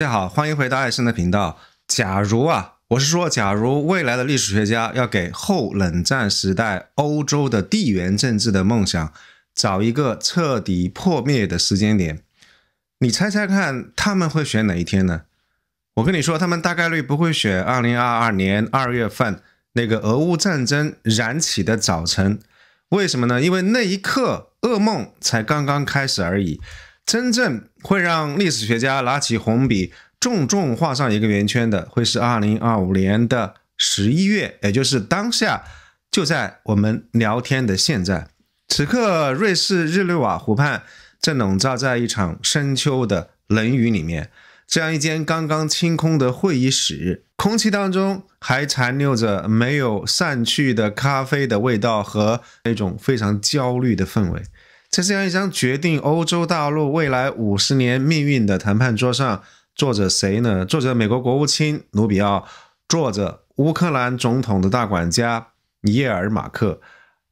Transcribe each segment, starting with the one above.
大家好，歡迎回到艾森的頻道。假如假如未來的歷史學家要給後冷戰時代歐洲的地緣政治的夢想找一個徹底破滅的時間點，你猜猜看他們會選哪一天呢？我跟你說，他們大概率不會選2022年2月份那個俄烏戰爭燃起的早晨。為什麼呢？因為那一刻噩夢才剛剛開始而已。真正會讓歷史學家拿起紅筆重重畫上一個圓圈的，會是2025年的11月，也就是當下，就在我們聊天的現在。此刻，瑞士日内瓦湖畔正籠罩在一場深秋的冷雨裡面。這樣一間剛剛清空的會議室，空氣當中還殘留着沒有散去的咖啡的味道和那種非常焦慮的氛圍。在這樣一張決定歐洲大陸未來50年命運的談判桌上，坐着誰呢？坐着美國國務卿盧比奧，坐着烏克蘭總統的大管家葉爾馬克，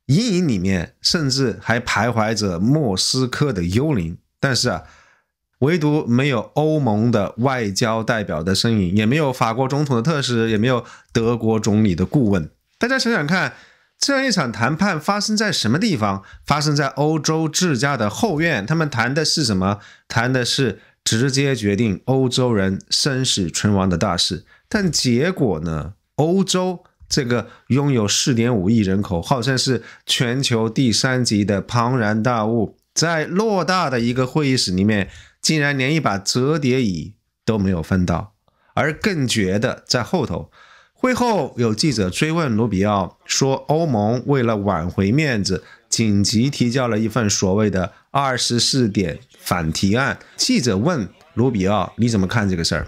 陰影裡面甚至還徘徊着莫斯科的幽靈。但是唯獨沒有歐盟的外交代表的身影，也沒有法國總統的特使，也沒有德國總理的顧問。大家想想看，這樣一場談判發生在什麼地方？發生在歐洲自家的後院。他們談的是什麼？談的是直接決定歐洲人生死存亡的大事。但結果呢？歐洲這個擁有 4.5 億人口，號稱是全球第3級的龐然大物，在偌大的一個會議室裡面，竟然連一把折疊椅都沒有分到。而更絕的在後頭，會後有記者追問盧比奧說，歐盟為了挽回面子，緊急提交了一份所謂的24點反提案。記者問盧比奧，你怎麼看這個事兒？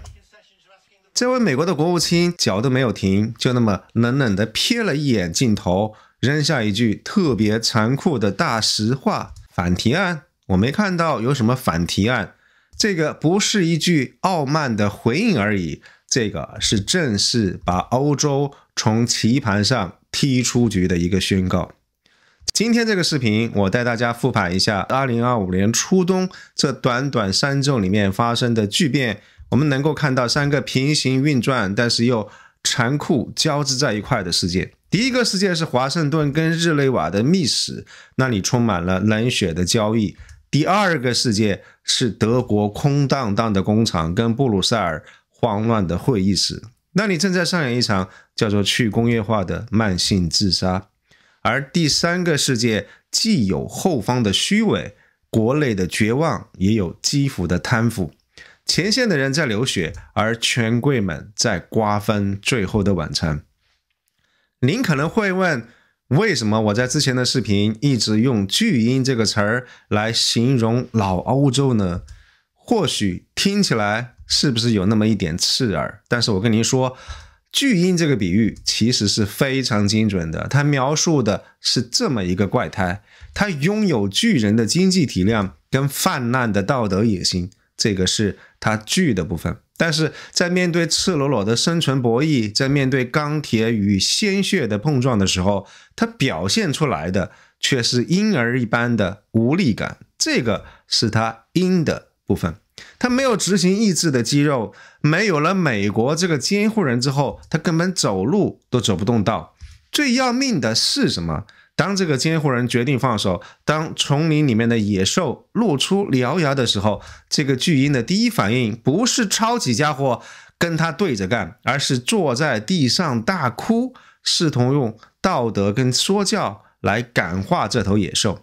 這位美國的國務卿腳都沒有停，就那麼冷冷地瞥了一眼鏡頭，扔下一句特別殘酷的大實話：反提案？我沒看到有什麼反提案。這個不是一句傲慢的回應而已，這個是正式把歐洲從棋盤上踢出局的一個宣告。今天這個視頻，我帶大家復盤一下2025年初冬這短短3週裡面發生的巨變。我們能夠看到3個平行運轉，但是又殘酷交織在一塊的世界。第一個世界是華盛頓跟日內瓦的密室，那裡充滿了冷血的交易。第二個世界是德國空蕩蕩的工廠跟布魯塞爾慌亂的會議室，那裡正在上演一場叫做去工業化的慢性自殺。而第三個世界既有後方的虛偽，國內的絕望，也有基輔的貪腐。前線的人在流血，而權貴們在瓜分最後的晚餐。您可能會問，為什麼我在之前的視頻一直用巨嬰這個詞兒來形容老歐洲呢？或許聽起來是不是有那麼一點刺耳？但是我跟您說，巨嬰這個比喻其實是非常精準的。它描述的是這麼一個怪胎，它擁有巨人的經濟體量跟泛濫的道德野心，這個是它巨的部分。但是在面對赤裸裸的生存博弈，在面對鋼鐵與鮮血的碰撞的時候，它表現出來的卻是嬰兒一般的無力感，這個是它陰的部分。它沒有執行意志的肌肉，沒有了美國這個監護人之後，它根本走路都走不動道。最要命的是什麼？當這個監護人決定放手，當叢林裡面的野獸露出獠牙的時候，這個巨嬰的第一反應不是抄起家伙跟他對着幹，而是坐在地上大哭，試圖用道德跟說教來感化這頭野獸。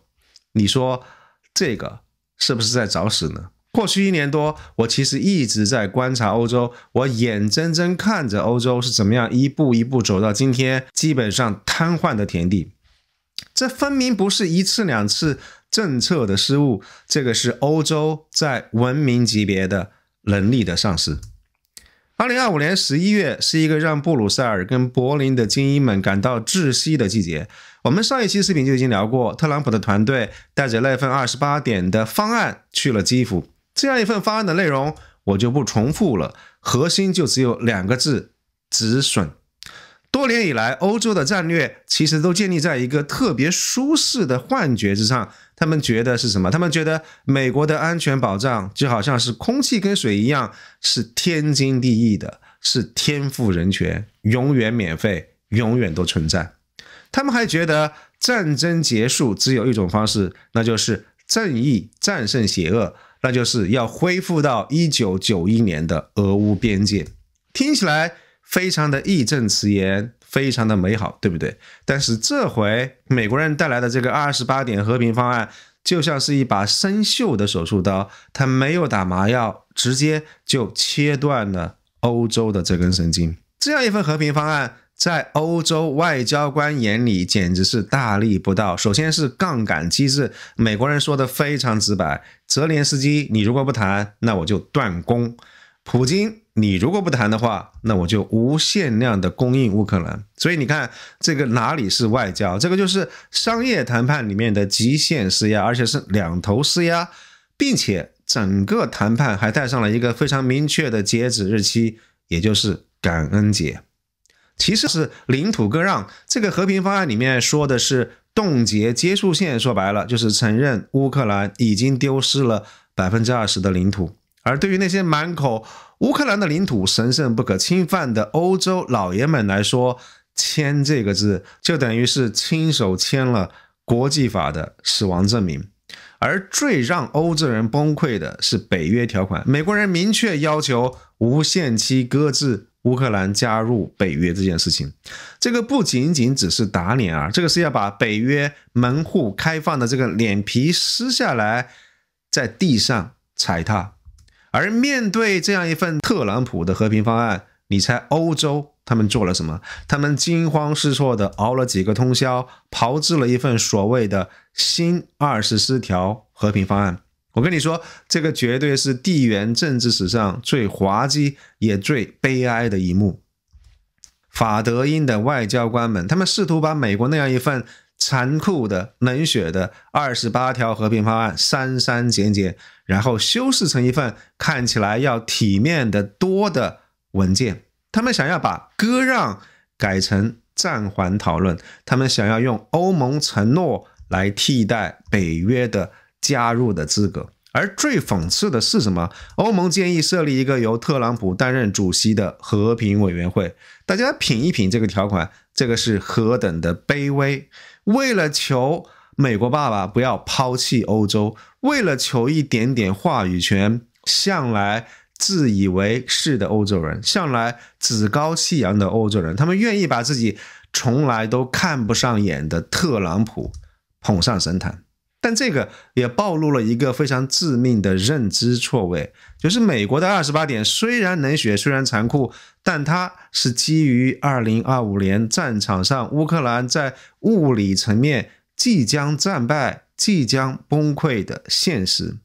你說這個是不是在找死呢？過去1年多，我其實一直在觀察歐洲，我眼睜睜看着歐洲是怎麼樣一步一步走到今天基本上癱瘓的田地。這分明不是1次2次政策的失誤，這個是歐洲在文明級別的能力的喪失。2025年11月是一個讓布魯塞爾跟柏林的精英們感到窒息的季節。我們上一期視頻就已經聊過，特朗普的團隊帶着那份28點的方案去了基輔。這樣一份方案的內容我就不重複了，核心就只有2個字：止損。多年以來，歐洲的戰略其實都建立在一個特別舒適的幻覺之上。他們覺得是什麼？他們覺得美國的安全保障就好像是空氣跟水一樣，是天經地義的，是天賦人權，永遠免費，永遠都存在。他們還覺得戰爭結束只有一種方式，那就是正義戰勝邪惡，那就是要恢復到1991年的俄烏邊界。聽起來非常的義正辭嚴，非常的美好，對不對？但是這回美國人帶來的這個28點和平方案，就像是一把生鏽的手術刀，它沒有打麻藥，直接就切斷了歐洲的這根神經。這樣一份和平方案，在歐洲外交官眼裡簡直是大逆不道。首先是槓桿機制，美國人說的非常直白，澤連斯基，你如果不談，那我就斷供。普京，你如果不談的話，那我就無限量的供應烏克蘭。所以你看，這個哪裡是外交？這個就是商業談判裡面的極限施壓，而且是兩頭施壓，並且整個談判還帶上了一個非常明確的截止日期，也就是感恩節。其實是領土割讓。這個和平方案裡面說的是凍結接觸線，說白了就是承認烏克蘭已經丟失了20%的領土。而對於那些滿口烏克蘭的領土神聖不可侵犯的歐洲老爺們來說，簽這個字就等於是親手簽了國際法的死亡證明。而最讓歐洲人崩潰的是北約條款，美國人明確要求無限期擱置烏克蘭加入北約這件事情。這個不僅僅只是打臉啊，這個是要把北約門戶開放的這個臉皮撕下來，在地上踩踏。而面對這樣一份特朗普的和平方案，你猜歐洲他們做了什麼？他們驚慌失措地熬了幾個通宵，炮製了一份所謂的新24條和平方案。我跟你說，這個絕對是地緣政治史上最滑稽也最悲哀的一幕。法德英的外交官們，他們試圖把美國那樣一份殘酷的冷血的28條和平方案刪刪減減，然後修飾成一份看起來要體面的多的文件。他們想要把割讓改成暫緩討論，他們想要用歐盟承諾來替代北約的加入的資格。而最諷刺的是什麼？歐盟建議設立一個由特朗普擔任主席的和平委員會。大家品一品這個條款，這個是何等的卑微！為了求美國爸爸不要拋棄歐洲，為了求一點點話語權，向來自以為是的歐洲人，向來趾高氣揚的歐洲人，他們願意把自己從來都看不上眼的特朗普捧上神壇。但這個也暴露了一個非常致命的認知錯位，就是美國的28點雖然冷血，雖然殘酷，但它是基於2025年戰場上烏克蘭在物理層面即將戰敗、即將崩潰的現實，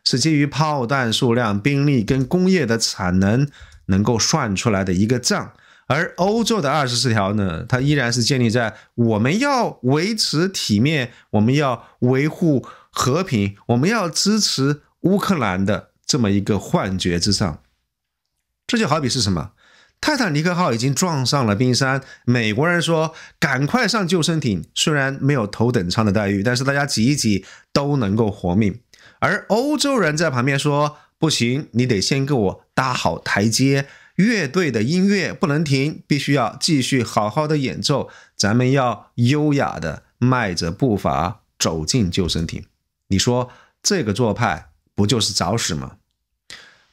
是基於炮彈數量、兵力跟工業的產能能夠算出來的一個賬。而歐洲的24條呢，它依然是建立在我們要維持體面，我們要維護和平，我們要支持烏克蘭的這麼一個幻覺之上。這就好比是什麼？泰坦尼克號已經撞上了冰山，美國人說趕快上救生艇，雖然沒有頭等艙的待遇，但是大家擠一擠都能夠活命。而歐洲人在旁邊說不行，你得先給我搭好台階，樂隊的音樂不能停，必須要繼續好好的演奏，咱們要優雅的邁着步伐走進救生艇。你說這個做派不就是找死嗎？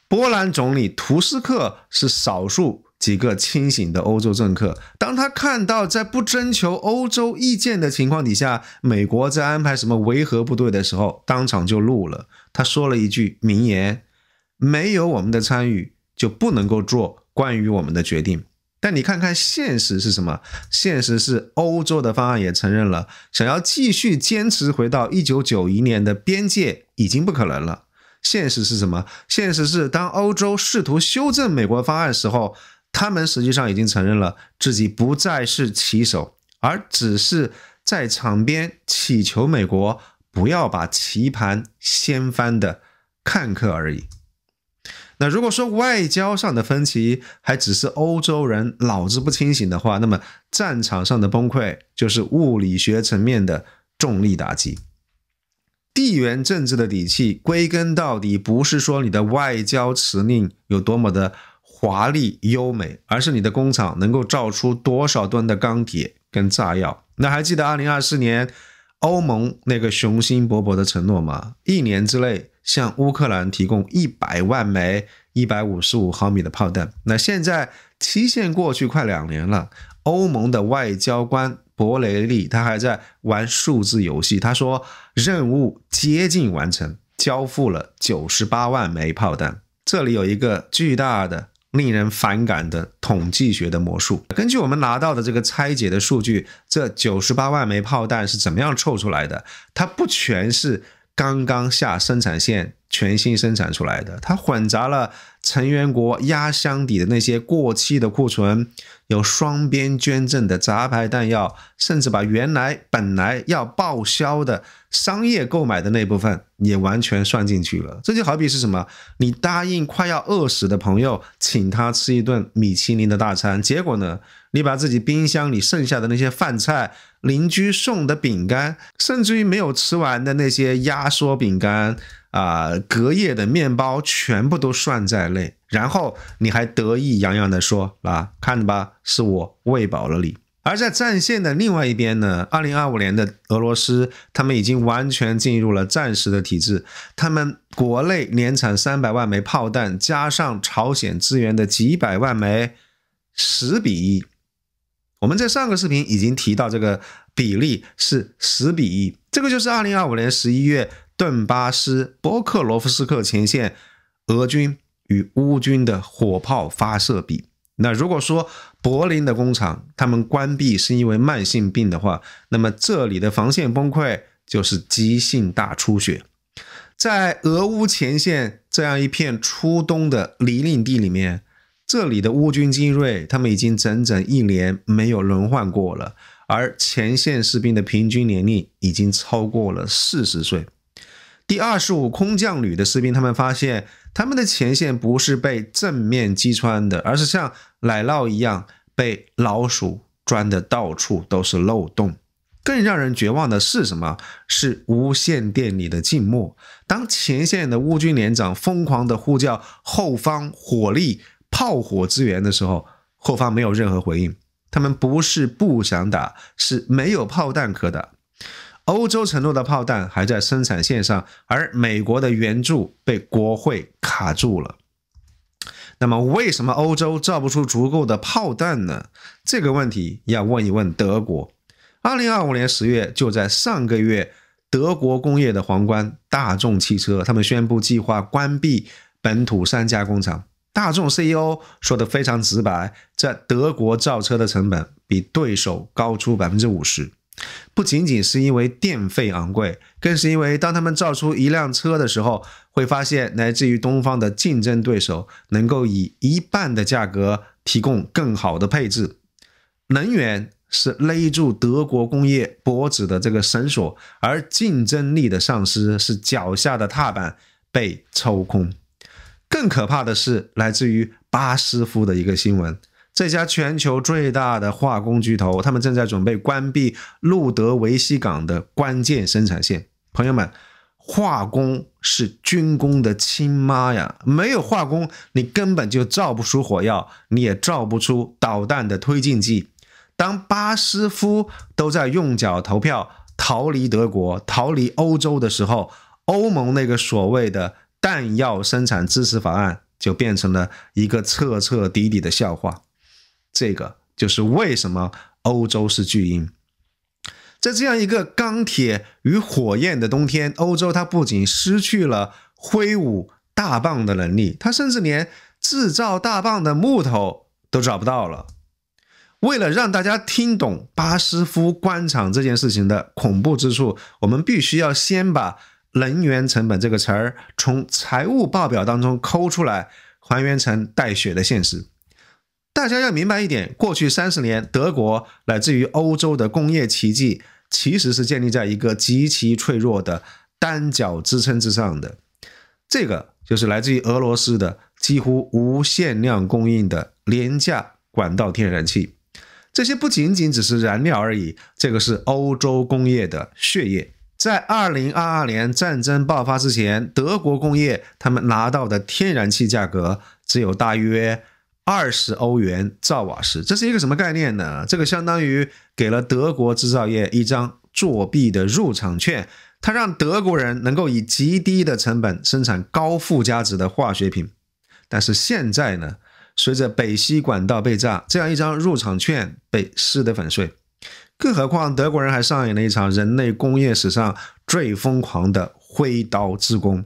波蘭總理圖斯克是少數幾個清醒的歐洲政客，當他看到在不徵求歐洲意見的情況底下，美國在安排什麼維和部隊的時候，當場就怒了。他說了一句名言：沒有我們的參與，就不能夠做關於我們的決定。但你看看現實是什麼？現實是歐洲的方案也承認了，想要繼續堅持回到1991年的邊界已經不可能了。現實是什麼？現實是當歐洲試圖修正美國方案的時候，他們實際上已經承認了自己不再是棋手，而只是在場邊祈求美國不要把棋盤掀翻的看客而已。那如果說外交上的分歧還只是歐洲人腦子不清醒的話，那麼戰場上的崩潰就是物理學層面的重力打擊。地緣政治的底氣歸根到底不是說你的外交辭令有多麼的華麗優美，而是你的工廠能夠造出多少噸的鋼鐵跟炸藥。那還記得2024年歐盟那個雄心勃勃的承諾嗎？1年之內向烏克蘭提供100萬枚155毫米的炮彈。那現在期限過去快2年了，歐盟的外交官博雷利他還在玩數字遊戲，他說任務接近完成，交付了98萬枚炮彈。這裡有一個巨大的令人反感的統計學的魔術。根據我們拿到的這個拆解的數據，這98萬枚炮彈是怎麼樣湊出來的？它不全是剛剛下生產線全新生產出來的，它混雜了成員國壓箱底的那些過期的庫存，有雙邊捐贈的雜牌彈藥，甚至把本來要報銷的商業購買的那部分也完全算進去了。這就好比是什麼？你答應快要餓死的朋友請他吃一頓米其林的大餐，結果呢，你把自己冰箱裡剩下的那些飯菜、鄰居送的餅乾，甚至於沒有吃完的那些壓縮餅乾隔夜的麵包全部都算在內，然後你還得意洋洋地說看吧，是我餵飽了你。而在戰線的另外一邊呢，2025年的俄羅斯他們已經完全進入了戰時的體制，他們國內年產300萬枚炮彈，加上朝鮮支援的幾百萬枚，10比1。我們在上個視頻已經提到這個比例是10比1，這個就是2025年11月頓巴斯波克羅夫斯克前線俄軍與烏軍的火炮發射比。那如果說柏林的工廠他們關閉是因為慢性病的話，那麼這裡的防線崩潰就是急性大出血。在俄烏前線這樣一片初冬的泥濘地裡面，這裡的烏軍精銳他們已經整整1年沒有輪換過了，而前線士兵的平均年齡已經超過了40歲。第25空降旅的士兵他們发現，他們的前線不是被正面擊穿的，而是像奶酪一樣被老鼠鑽得到處都是漏洞。更讓人絕望的是什麼？是無線電裡的靜默。當前線的烏軍連長瘋狂地呼叫後方火力炮火支援的時候，後方沒有任何回應。他們不是不想打，是沒有炮彈可打。歐洲承諾的炮彈還在生產線上，而美國的援助被國會卡住了。那麼為什麼歐洲造不出足夠的炮彈呢？這個問題要問一問德國。2025年10月，就在上個月，德國工業的皇冠大眾汽車，他們宣布計劃關閉本土3家工廠。大眾 CEO 說得非常直白，在德國造車的成本比對手高出 50%。不僅僅是因為電費昂貴，更是因為當他們造出一輛車的時候，會發現來自於東方的競爭對手能夠以1半的價格提供更好的配置。能源是勒住德國工業脖子的這個繩索，而競爭力的喪失是腳下的踏板被抽空。更可怕的是來自於巴斯夫的一個新聞。這家全球最大的化工巨頭，他們正在準備關閉路德維希港的關鍵生產線。朋友們，化工是軍工的親媽呀！沒有化工，你根本就造不出火藥，你也造不出導彈的推進劑。當巴斯夫都在用腳投票逃離德國、逃離歐洲的時候，歐盟那個所謂的彈藥生產支持法案就變成了一個徹徹底底的笑話。這個就是為什麼歐洲是巨嬰。在這樣一個鋼鐵與火焰的冬天，歐洲它不僅失去了揮舞大棒的能力，它甚至連製造大棒的木頭都找不到了。為了讓大家聽懂巴斯夫關廠這件事情的恐怖之處，我們必須要先把能源成本這個詞兒從財務報表當中摳出來，還原成帶血的現實。大家要明白一點，過去30年，德國乃至於歐洲的工業奇蹟，其實是建立在一個極其脆弱的單腳支撐之上的。這個就是來自於俄羅斯的幾乎無限量供應的廉價管道天然氣。這些不僅僅只是燃料而已，這個是歐洲工業的血液。在2022年戰爭爆發之前，德國工業他們拿到的天然氣價格只有大約20歐元兆瓦時。這是一個什麼概念呢？這個相當於給了德國製造業一張作弊的入場券，它讓德國人能夠以極低的成本生產高附加值的化學品。但是現在呢，隨着北溪管道被炸，這樣一張入場券被撕得粉碎。更何況德國人還上演了一場人類工業史上最瘋狂的揮刀自宮。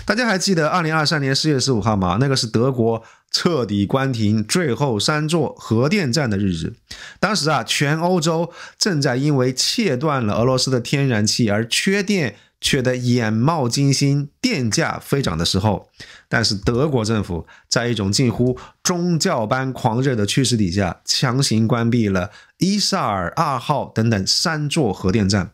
大家還記得2023年4月15號嗎？那個是德國徹底關停最後3座核電站的日子。當時全歐洲正在因為切斷了俄羅斯的天然氣而缺電，缺得眼冒金星，電價飛漲的時候，但是德國政府在一種近乎宗教般狂熱的驅使底下，強行關閉了伊薩爾2號等等3座核電站。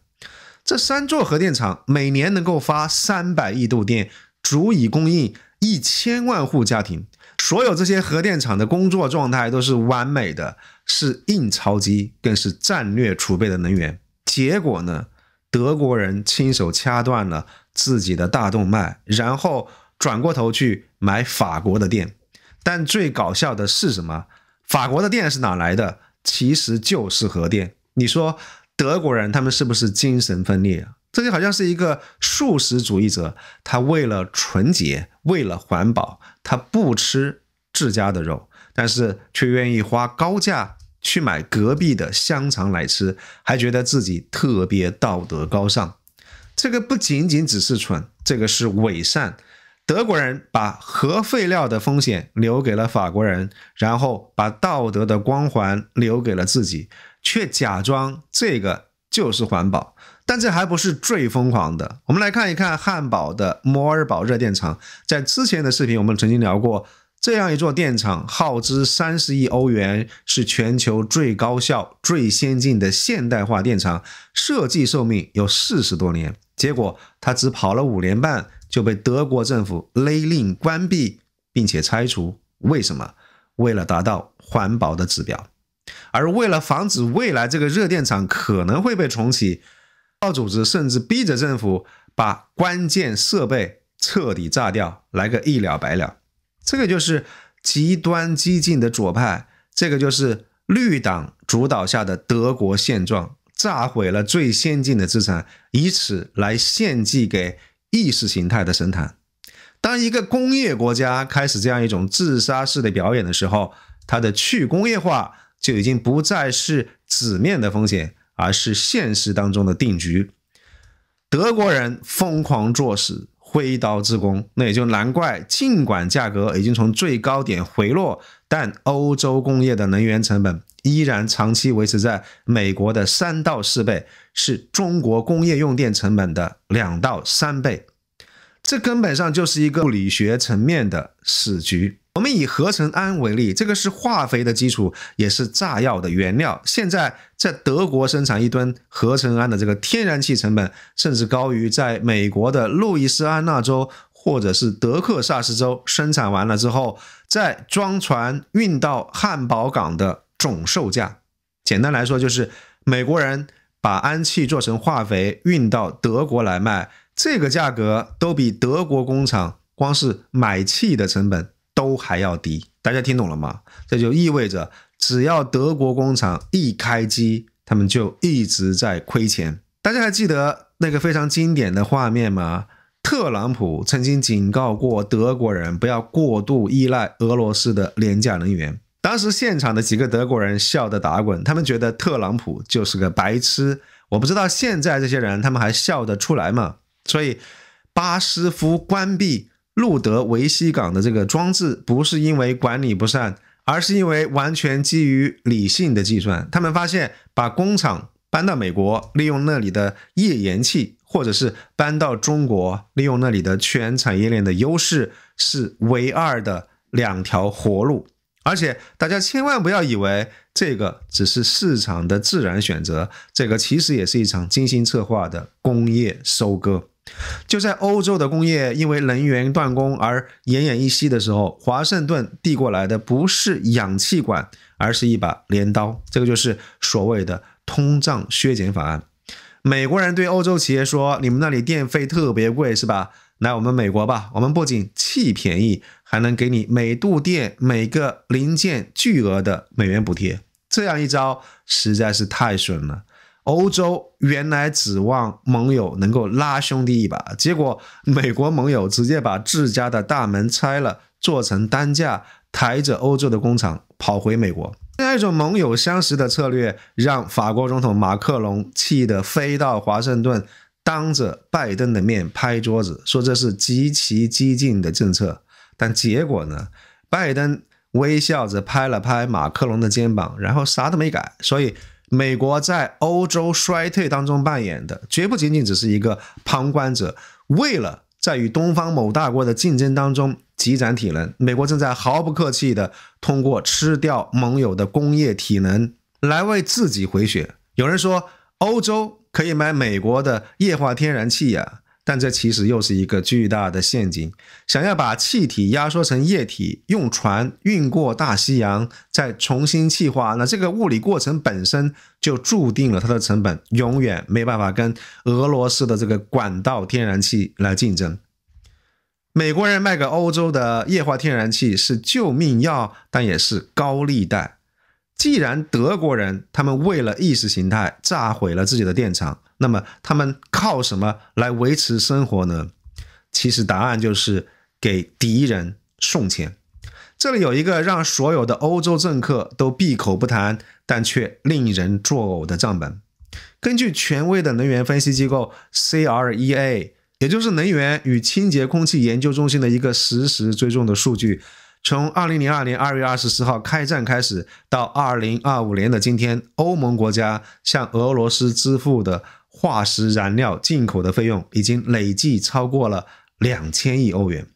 這3座核電廠每年能夠發300億度電，足以供應1000萬戶家庭。所有這些核電廠的工作狀態都是完美的，是印鈔機，更是戰略儲備的能源。結果呢，德國人親手掐斷了自己的大動脈，然後轉過頭去買法國的電。但最搞笑的是什麼？法國的電是哪來的？其實就是核電。你說德國人他們是不是精神分裂啊？這就好像是一個素食主義者，他為了純潔，為了環保，他不吃自家的肉，但是卻願意花高價去買隔壁的香腸來吃，還覺得自己特別道德高尚。這個不僅僅只是蠢，這個是偽善。德國人把核廢料的風險留給了法國人，然後把道德的光環留給了自己，卻假裝這個就是環保。但這還不是最瘋狂的。我們來看一看漢堡的摩爾堡熱電廠。在之前的視頻我們曾經聊過，這樣一座電廠耗資30億歐元，是全球最高效、最先進的現代化電廠，設計壽命有40多年。結果它只跑了5年半就被德國政府勒令關閉並且拆除。為什麼？為了達到環保的指標。而為了防止未來這個熱電廠可能會被重啟，國際組織甚至逼着政府把關鍵設備徹底炸掉，來個一了百了。這個就是極端激進的左派，這個就是綠黨主導下的德國現狀，炸毀了最先進的資產，以此來獻祭給意識形態的神壇。當一個工業國家開始這樣一種自殺式的表演的時候，它的去工業化就已經不再是紙面的風險，而是現實當中的定局。德國人瘋狂作死，揮刀自宮，那也就難怪，儘管價格已經從最高點回落，但歐洲工業的能源成本依然長期維持在美國的3到4倍，是中國工業用電成本的2到3倍。這根本上就是一個物理學層面的死局。我們以合成氨為例，這個是化肥的基礎，也是炸藥的原料。現在在德國生產1噸合成氨的這個天然氣成本，甚至高於在美國的路易斯安那州或者是德克薩斯州生產完了之後，再裝船運到漢堡港的總售價。簡單來說，就是美國人把氨氣做成化肥運到德國來賣，這個價格都比德國工廠光是買氣的成本都還要低。大家聽懂了嗎？這就意味着只要德國工廠一開機，他們就一直在虧錢。大家還記得那個非常經典的畫面嗎？特朗普曾經警告過德國人不要過度依賴俄羅斯的廉價能源。當時現場的幾個德國人笑得打滾，他們覺得特朗普就是個白痴。我不知道現在這些人他们還笑得出來嗎？所以巴斯夫關閉路德維希港的這個裝置，不是因為管理不善，而是因為完全基於理性的計算。他們發現把工廠搬到美國，利用那裡的页岩氣，或者是搬到中國，利用那裡的全產業鏈的優勢，是唯二的2條活路。而且大家千萬不要以為這個只是市場的自然選擇，這個其實也是一場精心策劃的工業收割。就在歐洲的工業因為能源斷供而奄奄一息的時候，華盛頓遞過來的不是氧氣管，而是一把鐮刀。這個就是所謂的通脹削減法案。美國人對歐洲企業說，你們那裡電費特別貴是吧？來我們美國吧，我們不僅氣便宜，還能給你每度電每個零件巨額的美元補貼。這樣一招實在是太損了。歐洲原來指望盟友能夠拉兄弟一把，結果美國盟友直接把自家的大門拆了，做成擔架，抬着歐洲的工廠跑回美國。這樣一種盟友相識的策略，讓法國總統馬克龍氣得飛到華盛頓，當着拜登的面拍桌子，說這是極其激進的政策。但結果呢？拜登微笑着拍了拍馬克龍的肩膀，然後啥都沒改。所以美國在歐洲衰退當中扮演的絕不僅僅只是一個旁觀者，為了在與東方某大國的競爭當中積攢體能，美國正在毫不客氣地通過吃掉盟友的工業體能來為自己回血。有人說歐洲可以買美國的液化天然氣呀，但這其實又是一個巨大的陷阱。想要把氣體壓縮成液體，用船運過大西洋，再重新氣化，那這個物理過程本身就注定了它的成本永遠沒辦法跟俄羅斯的這個管道天然氣來競爭。美國人賣給歐洲的液化天然氣是救命藥，但也是高利貸。既然德國人他們為了意識形態炸毀了自己的電廠，那麼他們靠什麼來維持生活呢？其實答案就是給敵人送錢。這裡有一個讓所有的歐洲政客都閉口不談，但卻令人作嘔的賬本。根據權威的能源分析機構 CREA， 也就是能源與清潔空氣研究中心的一個實時追蹤的數據，從2002年2月24號開戰開始到2025年的今天，歐盟國家向俄羅斯支付的化石燃料進口的費用已經累計超過了2000億歐元。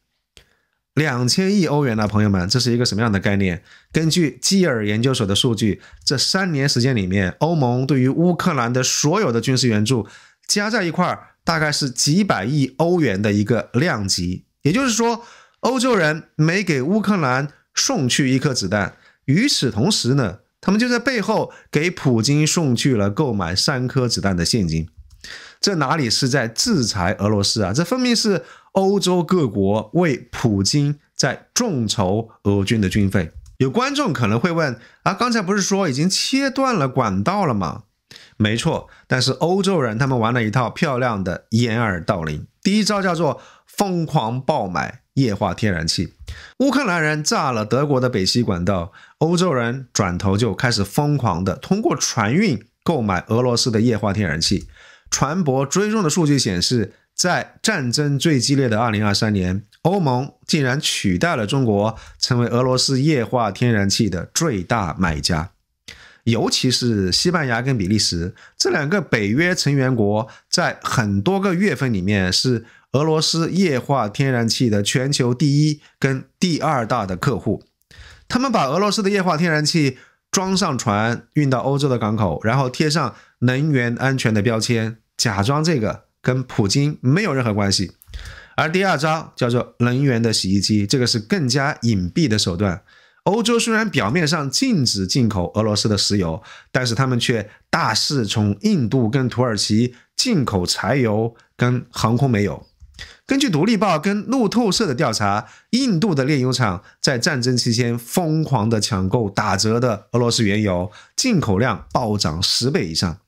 2000億歐元啊，朋友們，這是一個什麼樣的概念？根據基爾研究所的數據，這3年時間裡面，歐盟對於烏克蘭的所有的軍事援助加在一塊，大概是幾百億歐元的一個量級。也就是說，歐洲人每給烏克蘭送去一顆子彈，與此同時呢，他們就在背後給普京送去了購買3顆子彈的現金。這哪裡是在制裁俄羅斯啊？這分明是歐洲各國為普京在眾籌俄軍的軍費。有觀眾可能會問啊，剛才不是說已經切斷了管道了嗎？沒錯，但是歐洲人他們玩了一套漂亮的掩耳盜鈴。第一招叫做瘋狂爆買液化天然氣。烏克蘭人炸了德國的北溪管道，歐洲人轉頭就開始瘋狂的通過船運購買俄羅斯的液化天然氣。船舶追蹤的數據顯示，在戰爭最激烈的2023年，歐盟竟然取代了中國，成為俄羅斯液化天然氣的最大買家。尤其是西班牙跟比利時這2個北約成員國，在很多個月份裡面是俄羅斯液化天然氣的全球第1跟第2大的客戶。他們把俄羅斯的液化天然氣裝上船運到歐洲的港口，然後貼上能源安全的標籤，假裝這個跟普京沒有任何關係。而第2招叫做能源的洗衣機，這個是更加隱蔽的手段。歐洲雖然表面上禁止進口俄羅斯的石油，但是他們卻大肆從印度跟土耳其進口柴油跟航空煤油。根據獨立報跟路透社的調查，印度的煉油廠在戰爭期間瘋狂的搶購打折的俄羅斯原油，進口量暴漲10倍以上。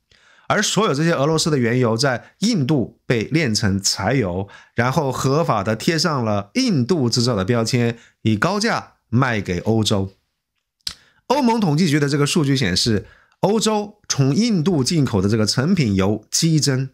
而所有這些俄羅斯的原油在印度被煉成柴油，然後合法的貼上了印度製造的標籤，以高價賣給歐洲。歐盟統計局的這個數據顯示，歐洲從印度進口的這個成品油激增。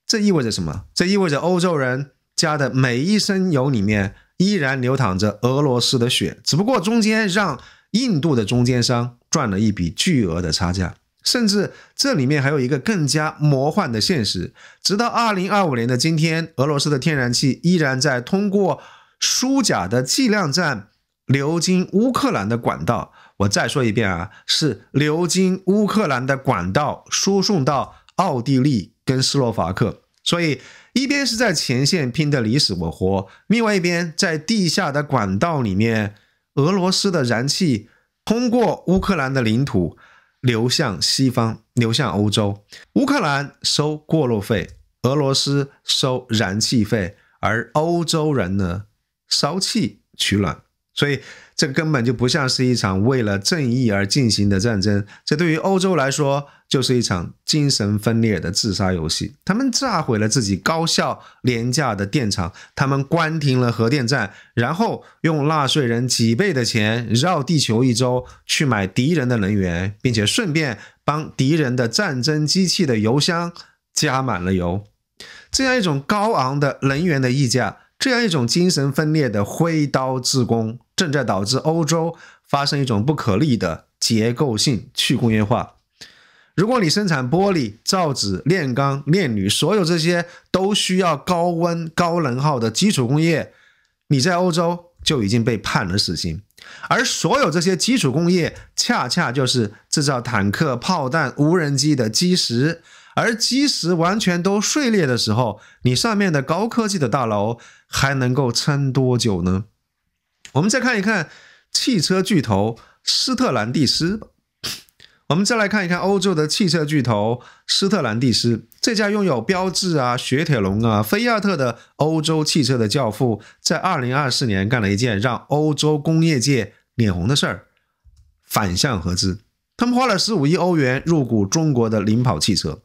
這意味着什麼？這意味着歐洲人家的每一升油裡面依然流淌着俄羅斯的血，只不過中間讓印度的中間商賺了一筆巨額的差價。甚至這裡面還有一個更加魔幻的現實，直到2025年的今天，俄羅斯的天然氣依然在通過輸甲的計量站流經烏克蘭的管道。我再說一遍啊，是流經烏克蘭的管道輸送到奧地利跟斯洛伐克。所以一邊是在前線拼得你死我活，另外一邊在地下的管道裡面，俄羅斯的燃氣通過烏克蘭的領土流向西方，流向歐洲。烏克蘭收過路費，俄羅斯收燃氣費，而歐洲人呢，燒氣取暖。所以這根本就不像是一場為了正義而進行的戰爭，這對於歐洲來說就是一場精神分裂的自殺遊戲。他們炸毀了自己高效廉價的電廠，他們關停了核電站，然後用納稅人幾倍的錢繞地球一周去買敵人的能源，並且順便幫敵人的戰爭機器的油箱加滿了油。這樣一種高昂的能源的溢價，這樣一種精神分裂的揮刀自宮，正在導致歐洲發生一種不可逆的結構性去工業化。如果你生產玻璃、造紙、煉鋼、煉鋁，所有這些都需要高溫、高能耗的基礎工業，你在歐洲就已經被判了死刑。而所有這些基礎工業，恰恰就是製造坦克、炮彈、無人機的基石。而基石完全都碎裂的時候，你上面的高科技的大樓還能夠撐多久呢？我們再看一看汽車巨頭斯特蘭蒂斯。我們再来看一看歐洲的汽車巨頭斯特蘭蒂斯，這家擁有標致啊、雪鐵龍啊、菲亞特的歐洲汽車的教父，在2024年幹了一件讓歐洲工業界臉紅的事兒，反向合資。他們花了15億歐元入股中國的領跑汽車。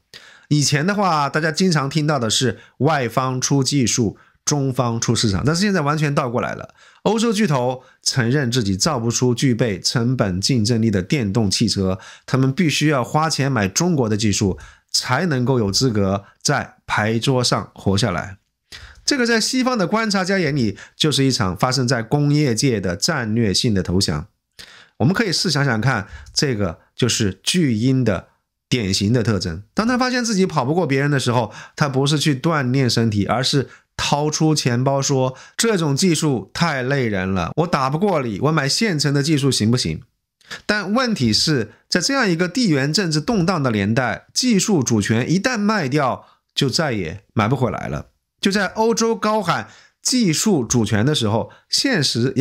以前的話，大家經常聽到的是外方出技術，中方出市场，但是現在完全倒過來了。歐洲巨頭承認自己造不出具備成本競爭力的電動汽車，他們必須要花錢買中國的技術，才能夠有資格在牌桌上活下來。這個在西方的觀察家眼裡，就是一場發生在工業界的戰略性的投降。我們可以試想想看，這個就是巨嬰的典型的特徵。當他發現自己跑不過別人的時候，他不是去鍛鍊身體，而是掏出錢包說，這種技術太累人了，我打不過你，我買現成的技術行不行？但問題是，在這樣一個地緣政治動盪的年代，技術主權一旦賣掉，就再也買不回來了。就在歐洲高喊技術主權的時候，现實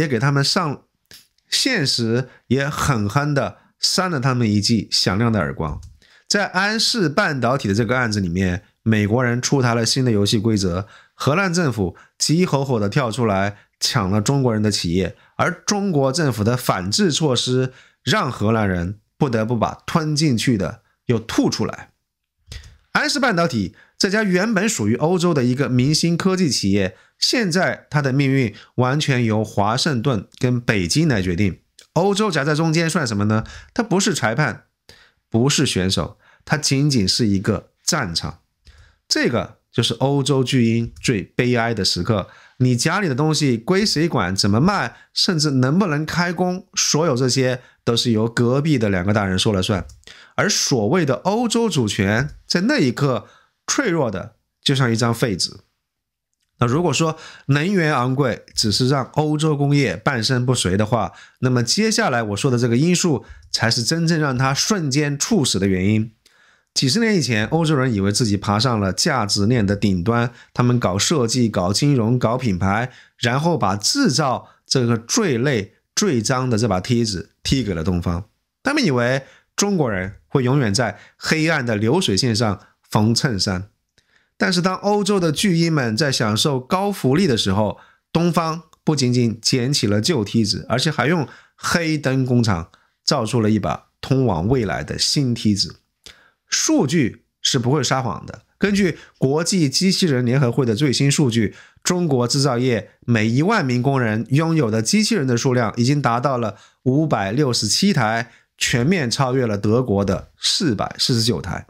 也狠狠地扇了他們一記響亮的耳光。在安氏半導體的這個案子裡面，美國人出台了新的遊戲規則，荷蘭政府急吼吼地跳出來搶了中國人的企業，而中國政府的反制措施讓荷蘭人不得不把吞進去的又吐出來。安氏半導體這家原本屬於歐洲的一個明星科技企業，現在它的命運完全由華盛頓跟北京來決定。歐洲夾在中間算什麼呢？它不是裁判，不是選手，它僅僅是一個戰場。這個就是歐洲巨嬰最悲哀的時刻。你家裡的東西歸誰管，怎麼賣，甚至能不能開工，所有這些都是由隔壁的兩個大人說了算。而所謂的歐洲主權，在那一刻脆弱的就像一張廢紙。那如果說能源昂貴只是讓歐洲工業半身不遂的話，那麼接下來我說的這個因素才是真正讓它瞬間猝死的原因。幾十年以前，歐洲人以為自己爬上了價值鏈的頂端，他們搞設計、搞金融、搞品牌，然後把製造這個最累、最髒的這把梯子踢給了東方。他們以為中國人會永遠在黑暗的流水線上縫襯衫。但是當歐洲的巨嬰們在享受高福利的時候，東方不僅僅撿起了舊梯子，而且還用黑燈工廠造出了一把通往未來的新梯子。數據是不会撒謊的。根據國際機器人聯合會的最新數據，中國製造業每1萬名工人擁有的機器人的數量已經達到了567台，全面超越了德國的449台。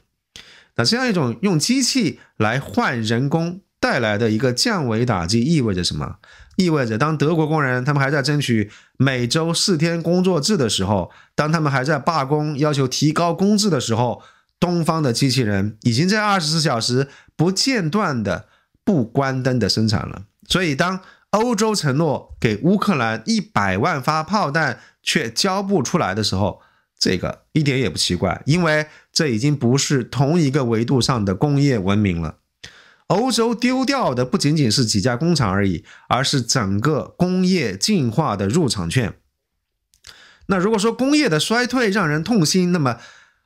那這樣一種用機器來換人工帶來的一個降維打擊意味着什麼？意味着當德國工人他們還在爭取每周4天工作制的時候，當他們還在罷工要求提高工資的時候，東方的機器人已經在24小時不間斷的不關燈的生產了。所以當歐洲承諾給烏克蘭100萬發炮彈卻交不出來的時候，這個一點也不奇怪，因為這已經不是同一個維度上的工業文明了。歐洲丟掉的不僅僅是幾家工廠而已，而是整個工業進化的入場券。那如果說工業的衰退讓人痛心，那麼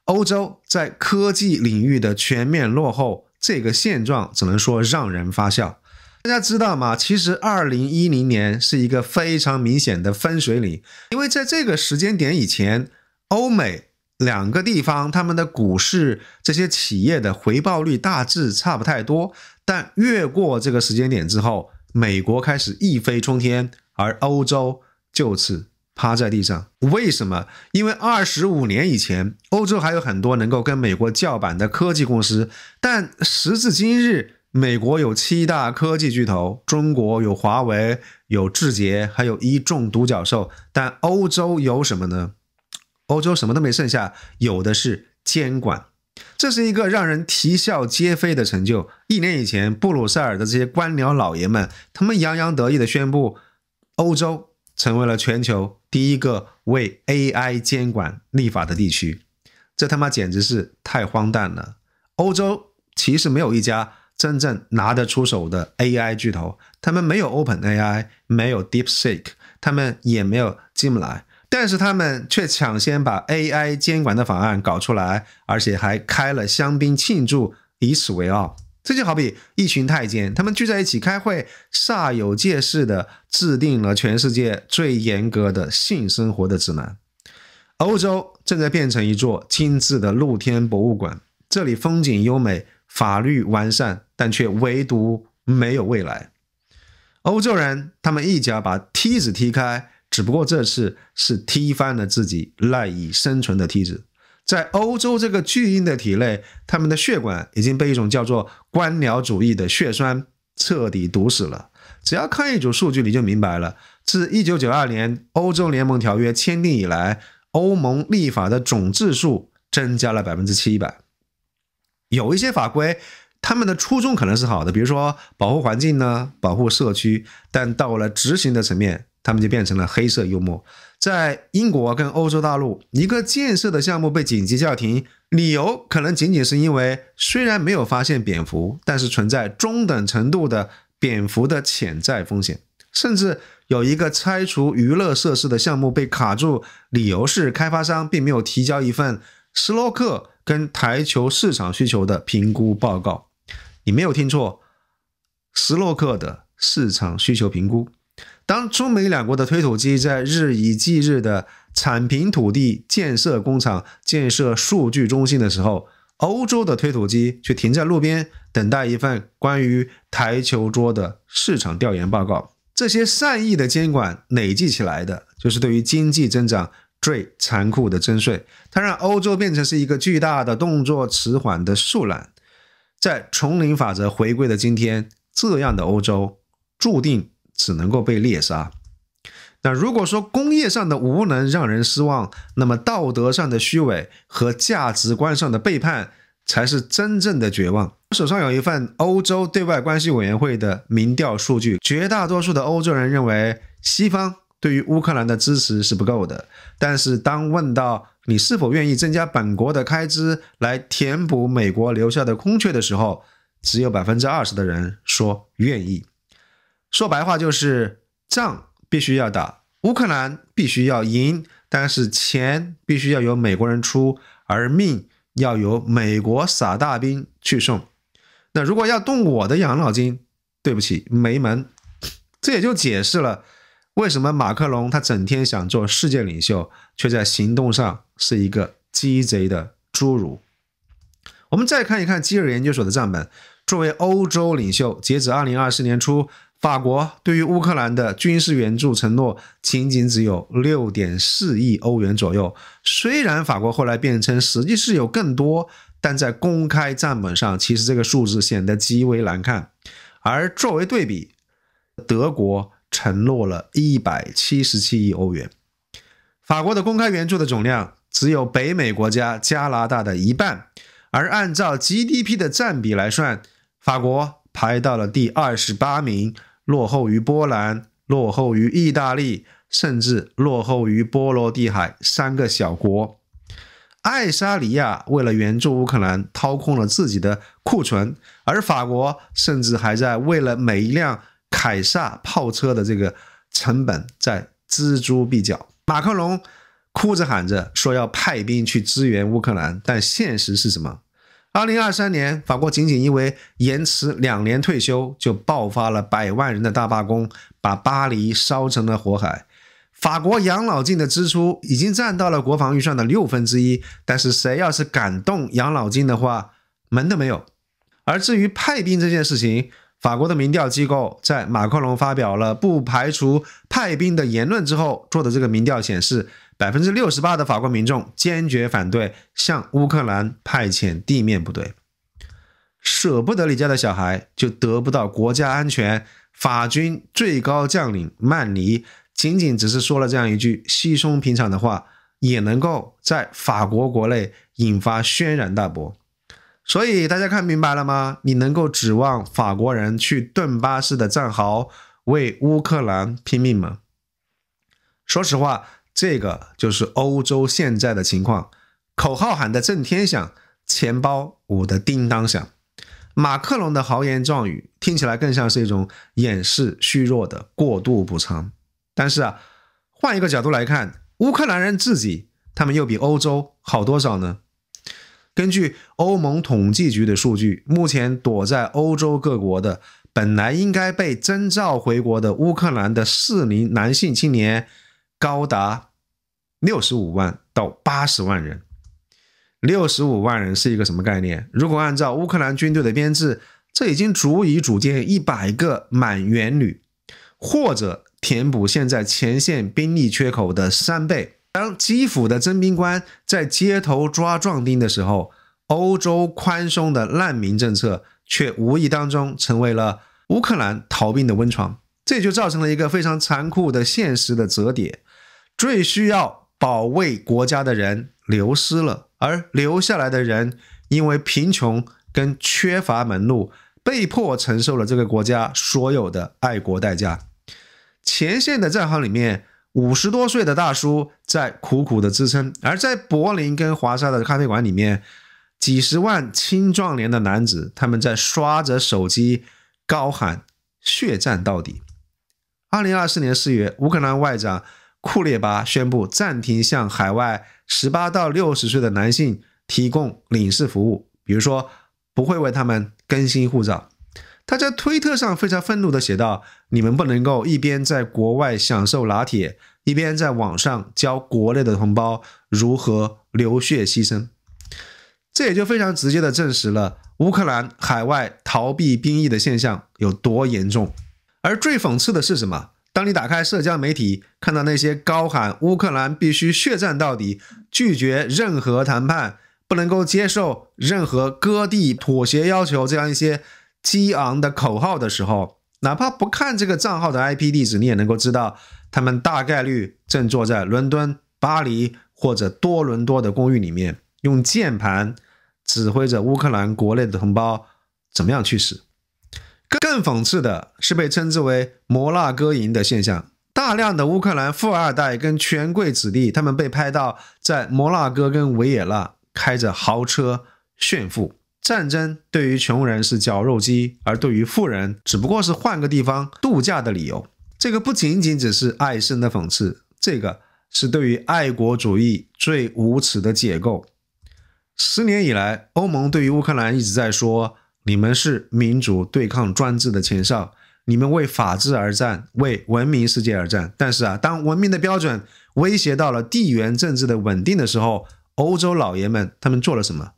歐洲在科技領域的全面落後，這個現狀只能說讓人發笑。大家知道嗎？其實2010年是一個非常明顯的分水嶺，因為在這個時間點以前，歐美兩個地方他們的股市這些企業的回報率大致差不太多，但越過這個時間點之後，美國開始一飛沖天，而歐洲就此趴在地上。為什麼？因為25年以前，歐洲還有很多能夠跟美國叫板的科技公司，但時至今日，美國有7大科技巨頭，中國有華為、有智捷，還有一眾獨角獸，但歐洲有什麼呢？歐洲什麼都沒剩下，有的是監管。這是一個讓人啼笑皆非的成就。1年以前，布魯塞爾的這些官僚老爺們，他們洋洋得意地宣布，歐洲成為了全球第一個為 AI 監管立法的地區。這他媽簡直是太荒誕了。歐洲其實沒有一家真正拿得出手的 AI 巨頭，他們沒有 OpenAI， 沒有 DeepSeek， 他們也沒有 Gemini。但是他們卻搶先把 AI 監管的法案搞出來，而且還開了香檳慶祝，以此為傲。這就好比一群太監，他們聚在一起開會，煞有介事地制定了全世界最嚴格的性生活的指南。歐洲正在變成一座精緻的露天博物館，這裡風景優美，法律完善，但卻唯獨沒有未來。歐洲人，他們一腳把梯子踢開，只不過這次是踢翻了自己賴以生存的梯子。在歐洲這個巨嬰的體內，他們的血管已經被一種叫做官僚主義的血栓徹底堵死了。只要看一組數據，你就明白了。自1992年歐洲聯盟條約簽訂以來，歐盟立法的總字數增加了700%。有一些法規，他們的初衷可能是好的，比如說保護環境呢，保護社區，但到了執行的層面，他們就變成了黑色幽默。在英國跟歐洲大陸，一個建設的項目被緊急叫停，理由可能僅僅是因為雖然沒有發現蝙蝠，但是存在中等程度的蝙蝠的潛在風險。甚至有一個拆除娛樂設施的項目被卡住，理由是開發商並沒有提交一份斯洛克跟台球市場需求的評估報告。你沒有聽錯，斯洛克的市場需求評估。當中美兩國的推土機在日以繼日的鏟平土地、建設工廠、建設數據中心的時候，歐洲的推土機卻停在路邊，等待一份關於台球桌的市場調研報告。這些善意的監管累計起來的，就是對於經濟增長最殘酷的徵稅。它讓歐洲變成是一個巨大的、動作遲緩的樹懶。在叢林法則回歸的今天，這樣的歐洲注定只能夠被獵殺。那如果說工業上的無能讓人失望，那麼道德上的虛偽和價值觀上的背叛才是真正的絕望。我手上有一份歐洲對外關係委員會的民調數據，絕大多數的歐洲人認為西方對於烏克蘭的支持是不夠的，但是當問到你是否願意增加本國的開支來填補美國留下的空缺的時候，只有 20% 的人說願意。說白話就是仗必須要打，烏克蘭必須要贏，但是錢必須要由美國人出，而命要由美國撒大兵去送。那如果要動我的養老金，對不起，沒門。這也就解釋了為什麼馬克龍他整天想做世界領袖，卻在行動上是一個雞賊的侏儒。我們再看一看基爾研究所的賬本，作為歐洲領袖，截止2024年初，法國對於烏克蘭的軍事援助承諾僅僅只有 6.4 億歐元左右。雖然法國後來辯稱實際是有更多，但在公開賬本上，其實這個數字顯得極為難看。而作為對比，德國承諾了177億歐元。法國的公開援助的總量只有北美國家加拿大的一半，而按照 GDP 的佔比來算，法國排到了第28名，落後於波蘭，落後於意大利，甚至落後於波羅的海3個小國。愛沙尼亞為了援助烏克蘭掏空了自己的庫存，而法國甚至還在為了每一輛凱撒炮車的這個成本在錙銖必較。馬克龍哭着喊着說要派兵去支援烏克蘭，但現實是什麼？2023年，法國僅僅因為延遲2年退休，就爆發了100萬人的大罷工，把巴黎燒成了火海。法國養老金的支出已經佔到了國防預算的1/6，但是誰要是敢動養老金的話，門都沒有。而至於派兵這件事情，法國的民調機構在馬克龍發表了不排除派兵的言論之後做的這個民調顯示，68%的法國民眾堅決反對向烏克蘭派遣地面部隊。捨不得離家的小孩就得不到國家安全。法軍最高將領曼尼僅僅只是說了這樣一句稀鬆平常的話，也能夠在法國國內引發軒然大波。所以大家看明白了嗎？你能夠指望法國人去頓巴斯的戰壕為烏克蘭拼命嗎？說實話，這個就是歐洲現在的情況，口號喊得震天響，錢包捂得叮當響。馬克龍的豪言壯語聽起來更像是一種掩飾虛弱的過度補償。但是換一個角度來看，烏克蘭人自己，他們又比歐洲好多少呢？根據歐盟統計局的數據，目前躲在歐洲各國的，本來應該被徵召回國的烏克蘭的適齡男性青年高達65萬到80萬人。65萬人是一個什麼概念？如果按照烏克蘭軍隊的編制，這已經足以組建100個滿員旅，或者填補現在前線兵力缺口的3倍。當基輔的徵兵官在街頭抓壯丁的時候，歐洲寬鬆的難民政策卻無意當中成為了烏克蘭逃兵的溫床。這就造成了一個非常殘酷的現實的折疊，最需要保衛國家的人流失了，而留下來的人因為貧窮跟缺乏門路，被迫承受了這個國家所有的愛國代價。前線的戰壕裡面，50多歲的大叔在苦苦的支撐，而在柏林跟華沙的咖啡館裡面，幾十萬青壯年的男子，他們在刷着手機高喊血戰到底。2024年4月，烏克蘭外長庫列巴宣布暫停向海外18到60歲的男性提供領事服務，比如說不會為他們更新護照。他在推特上非常憤怒地寫道：你們不能夠一邊在國外享受拿鐵，一邊在網上教國內的同胞如何流血犧牲。這也就非常直接地證實了烏克蘭海外逃避兵役的現象有多嚴重。而最諷刺的是什麼？當你打開社交媒體，看到那些高喊烏克蘭必須血戰到底，拒絕任何談判，不能夠接受任何割地妥協要求這樣一些激昂的口號的時候，哪怕不看這個賬號的 IP 地址，你也能夠知道他們大概率正坐在倫敦、巴黎或者多倫多的公寓裡面，用鍵盤指揮着烏克蘭國內的同胞怎麼樣去死。更諷刺的是被稱之為摩納哥營的現象，大量的烏克蘭富二代跟權貴子弟，他們被拍到在摩納哥跟維也納開着豪車炫富。戰爭對於窮人是絞肉機，而對於富人只不過是換個地方度假的理由。這個不僅僅只是愛生的諷刺，這個是對於愛國主義最無恥的解構。10年以來，歐盟對於烏克蘭一直在說，你們是民主對抗專制的前哨，你們為法治而戰，為文明世界而戰。但是當文明的標準威脅到了地緣政治的穩定的時候，歐洲老爺們他們做了什麼？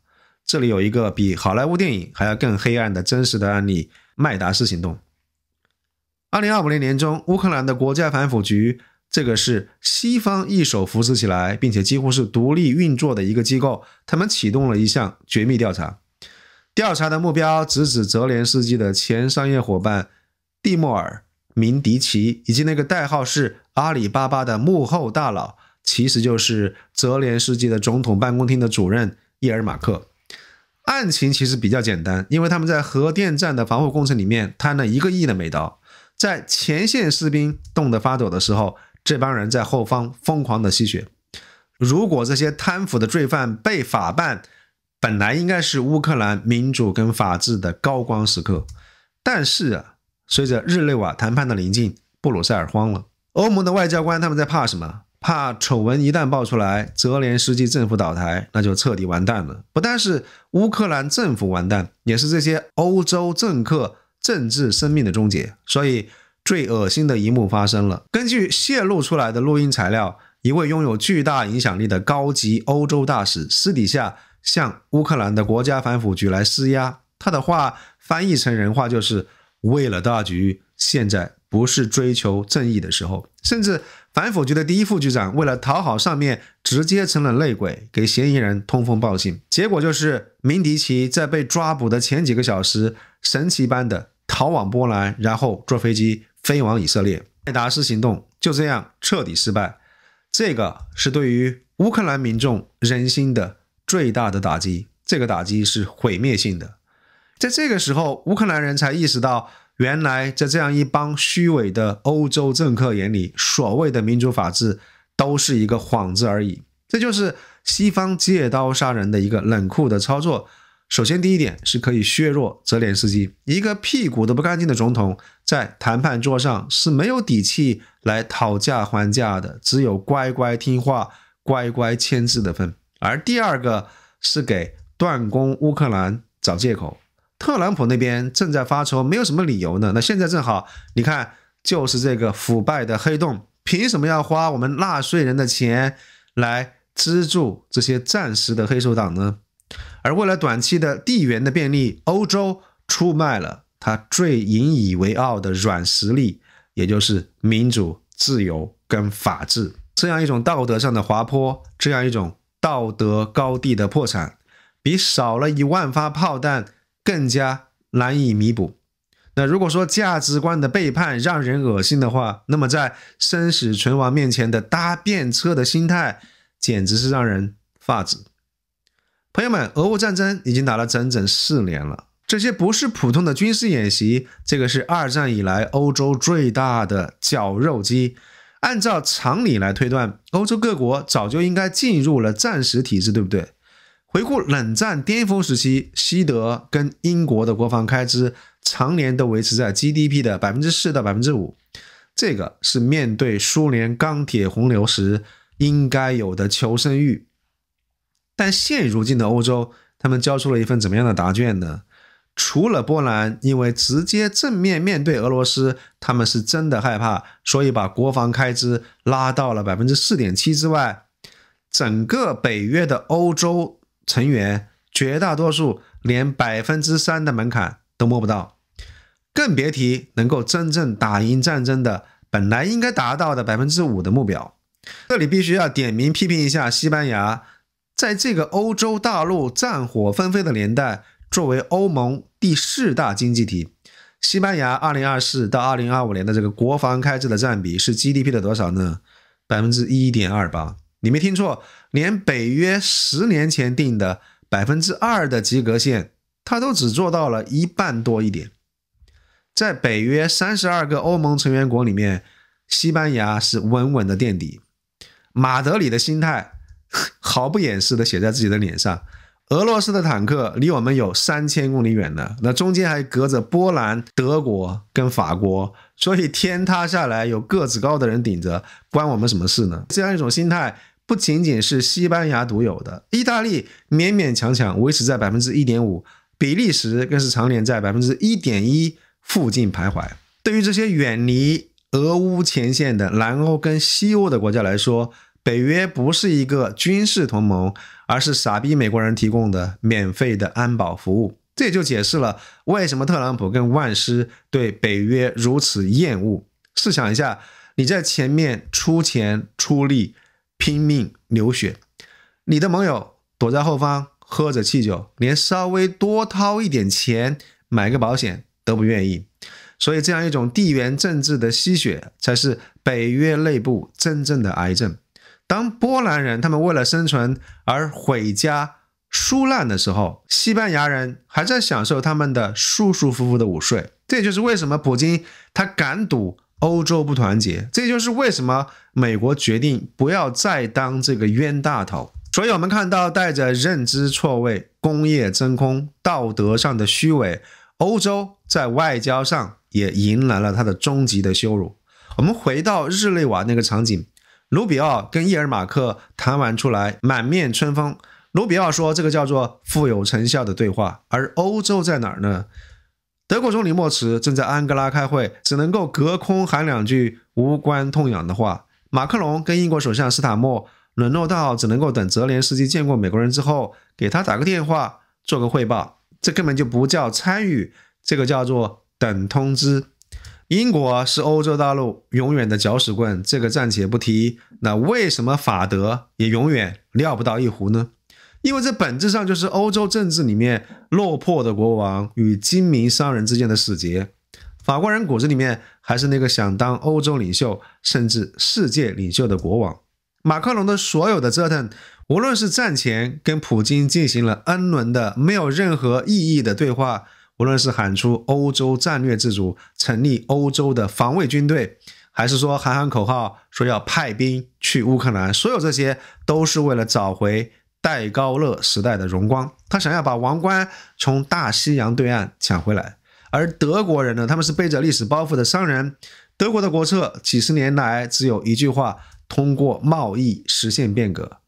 這裡有一個比好萊塢電影還要更黑暗的真實的案例——麥達斯行動。2025年年中，烏克蘭的國家反腐局，這個是西方一手扶持起來，並且幾乎是獨立運作的一個機構，他們啟動了一項絕密調查。調查的目標直指澤連斯基的前商業夥伴蒂莫爾·明迪奇，以及那個代號是阿里巴巴的幕後大佬，其實就是澤連斯基的總統辦公廳的主任葉爾馬克。案情其實比較簡單，因為他們在核電站的防護工程裡面貪了1個億的美刀，在前線士兵凍得發抖的時候，這幫人在後方瘋狂的吸血。如果這些貪腐的罪犯被法辦，本來應該是烏克蘭民主跟法治的高光時刻。但是啊，隨着日內瓦談判的臨近，布魯塞爾慌了。歐盟的外交官他們在怕什麼？怕醜聞一旦爆出來，澤連斯基政府倒台，那就徹底完蛋了。不但是烏克蘭政府完蛋，也是這些歐洲政客政治生命的終結。所以最惡心的一幕發生了。根據洩露出來的錄音材料，一位擁有巨大影響力的高級歐洲大使私底下向烏克蘭的國家反腐局來施壓。他的話翻譯成人話就是為了大局，現在不是追求正義的時候。甚至反腐局的第一副局長為了討好上面，直接成了內鬼，給嫌疑人通风報信。結果就是明迪奇在被抓捕的前幾個小時，神奇般的逃往波蘭，然後坐飛機飛往以色列。艾達斯行動就這樣徹底失敗。這個是對於烏克蘭民眾人心的最大的打擊，這個打擊是毀滅性的。在這個時候，烏克蘭人才意識到，原來在這樣一幫虛偽的歐洲政客眼裡，所謂的民主法治都是一個幌子而已。這就是西方借刀殺人的一個冷酷的操作。首先第一點是可以削弱澤連斯基，一個屁股都不乾淨的總統，在談判桌上是沒有底氣來討價還價的，只有乖乖聽話、乖乖簽字的份。而第二個是給斷供烏克蘭找借口。特朗普那邊正在發愁，沒有什麼理由呢。那現在正好，你看，就是這個腐敗的黑洞，憑什麼要花我們納稅人的錢來資助這些暫時的黑手黨呢？而為了短期的地緣的便利，歐洲出賣了他最引以為傲的軟實力，也就是民主、自由跟法治。這樣一種道德上的滑坡，這樣一種道德高地的破產，比少了1萬發炮彈更加難以彌補。那如果說價值觀的背叛讓人惡心的話，那麼在生死存亡面前的搭便車的心態，簡直是讓人發指。朋友們，俄烏戰爭已經打了整整4年了，這些不是普通的軍事演習，這個是2戰以來歐洲最大的絞肉機。按照常理來推斷，歐洲各國早就應該進入了戰時體制，對不對？回顧冷戰巔峰時期，西德跟英國的國防開支常年都維持在 GDP 的 4% 到 5%， 這個是面對蘇聯鋼鐵洪流時應該有的求生欲。但現如今的歐洲，他們交出了一份怎麼樣的答卷呢？除了波蘭因為直接正面面對俄羅斯，他們是真的害怕，所以把國防開支拉到了 4.7% 之外，整個北約的歐洲成員絕大多數連 3% 的門檻都摸不到，更別提能夠真正打贏戰爭的本來應該達到的 5% 的目標。這裡必須要點名批評一下西班牙，在這個歐洲大陸戰火紛飛的年代，作為歐盟第4大經濟體，西班牙2024到2025年的這個國防開支的佔比是 GDP 的多少呢？ 1.28%。你沒聽錯，連北約10年前定的 2% 的及格線，它都只做到了一半多一點。在北約32個歐盟成員國裡面，西班牙是穩穩的墊底。馬德里的心態毫不掩飾的寫在自己的臉上，俄羅斯的坦克離我們有3000公里遠呢，那中間還隔着波蘭、德國跟法國，所以天塌下來有個子高的人頂着，關我們什麼事呢？這樣一種心態不僅僅是西班牙獨有的，意大利勉勉強強維持在 1.5%， 比利時更是常年在 1.1% 附近徘徊。對於這些遠離俄烏前線的南歐跟西歐的國家來說，北約不是一個軍事同盟，而是傻逼美國人提供的免費的安保服務。這也就解釋了為什麼特朗普跟萬斯對北約如此厭惡。試想一下，你在前面出錢出力拼命流血，你的盟友躲在後方喝着汽酒，連稍微多掏一點錢買個保險都不願意。所以這樣一種地緣政治的吸血才是北約內部真正的癌症。當波蘭人他們為了生存而毀家疏爛的時候，西班牙人還在享受他們的舒舒服服的午睡。這也就是為什麼普京他敢賭歐洲不團結，這就是為什麼美國決定不要再當這個冤大頭。所以我們看到帶着認知錯位、工業真空、道德上的虛偽，歐洲在外交上也迎來了它的終極的羞辱。我們回到日內瓦那個場景，盧比奧跟葉爾馬克談完出來，滿面春風。盧比奧說這個叫做富有成效的對話，而歐洲在哪兒呢？德國總理默茨正在安哥拉開會，只能夠隔空喊兩句無關痛癢的話。馬克龍跟英國首相斯塔默淪落到只能夠等澤連斯基見過美國人之後，給他打個電話做個匯報，這根本就不叫參與，這個叫做等通知。英國是歐洲大陸永遠的攪屎棍，這個暫且不提。那為什麼法德也永遠撂不到一壺呢？因為這本質上就是歐洲政治裡面落魄的國王與精明商人之間的死結。法國人骨子裡面還是那個想當歐洲領袖甚至世界領袖的國王。馬克龍的所有的折騰，無論是戰前跟普京進行了 N 輪的沒有任何意義的對話，無論是喊出歐洲戰略自主，成立歐洲的防衛軍隊，還是說喊口號說要派兵去烏克蘭，所有這些都是為了找回戴高樂時代的榮光。他想要把王冠從大西洋對岸搶回來。而德國人呢，他們是背着歷史包袱的商人，德國的國策幾十年來只有一句話：通過貿易實現變革。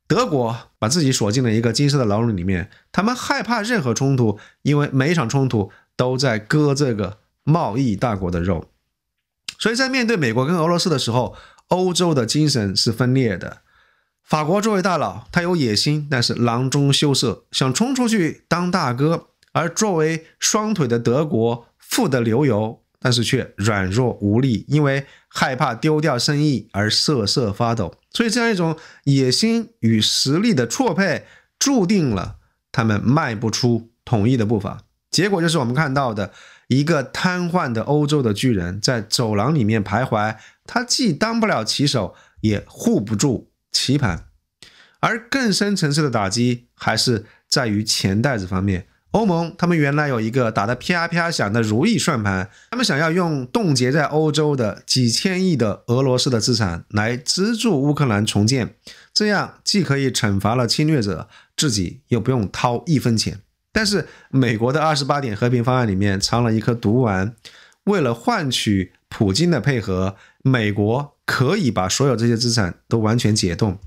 德國把自己鎖進了一個金色的牢籠裡面，他們害怕任何衝突，因為每一場衝突都在割這個貿易大國的肉。所以在面對美國跟俄羅斯的時候，歐洲的精神是分裂的。法國作為大佬，他有野心，但是囊中羞澀，想衝出去當大哥；而作為雙腿的德國，富得流油，但是卻軟弱無力，因為害怕丟掉生意而瑟瑟發抖。所以這樣一種野心與實力的錯配，注定了他們邁不出統一的步伐。結果就是我們看到的一個癱瘓的歐洲的巨人在走廊裡面徘徊，他既當不了旗手，也護不住棋盤。而更深層次的打擊還是在於錢袋子方面。歐盟他們原來有一個打得啪啪響的如意算盤，他們想要用凍結在歐洲的幾千億的俄羅斯的資產來資助烏克蘭重建，這樣既可以懲罰了侵略者，自己又不用掏一分錢。但是美國的28點和平方案裡面藏了一顆毒丸，為了換取普京的配合，美國可以把所有這些資產都完全解凍，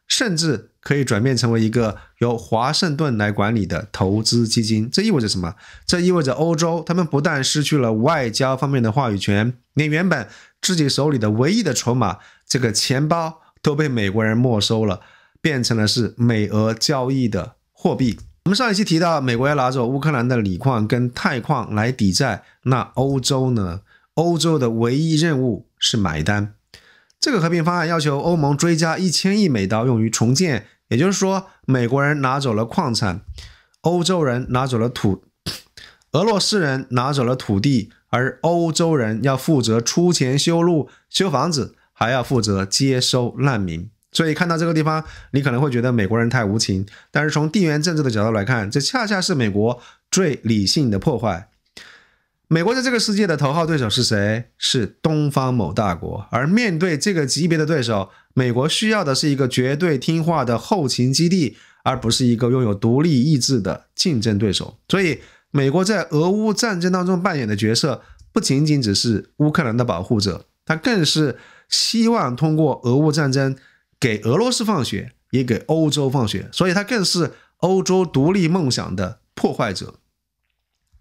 甚至可以轉變成為一個由華盛頓來管理的投資基金。這意味着什麼？這意味着歐洲他們不但失去了外交方面的話語權，連原本自己手裡的唯一的籌碼，這個錢包都被美國人沒收了，變成了是美俄交易的貨幣。我們上一期提到美國要拿走烏克蘭的鋰礦跟鈦礦來抵債，那歐洲呢？歐洲的唯一任務是買單。這個和平方案要求歐盟追加1000億美刀用於重建，也就是說，美國人拿走了礦產，歐洲人拿走了俄羅斯人拿走了土地，而歐洲人要負責出錢修路、修房子，還要負責接收難民。所以看到這個地方，你可能會覺得美國人太無情，但是從地緣政治的角度來看，這恰恰是美國最理性的破壞。美國在這個世界的頭號對手是誰？是東方某大國。而面對這個級別的對手，美國需要的是一個絕對聽話的後勤基地，而不是一個擁有獨立意志的競爭對手。所以美國在俄烏戰爭當中扮演的角色，不僅僅只是烏克蘭的保護者，他更是希望通過俄烏戰爭給俄羅斯放血，也給歐洲放血，所以他更是歐洲獨立夢想的破壞者。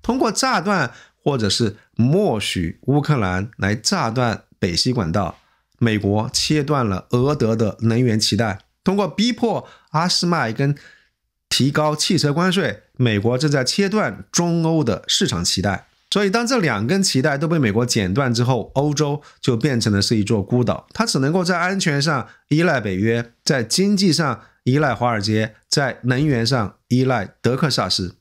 通過炸斷或者是默許烏克蘭來炸斷北溪管道，美國切斷了俄德的能源臍帶。通過逼迫阿斯麥跟提高汽車關稅，美國正在切斷中歐的市場臍帶。所以當這兩根臍帶都被美國剪斷之後，歐洲就變成了是一座孤島，它只能夠在安全上依賴北約，在經濟上依賴華爾街，在能源上依賴德克薩斯。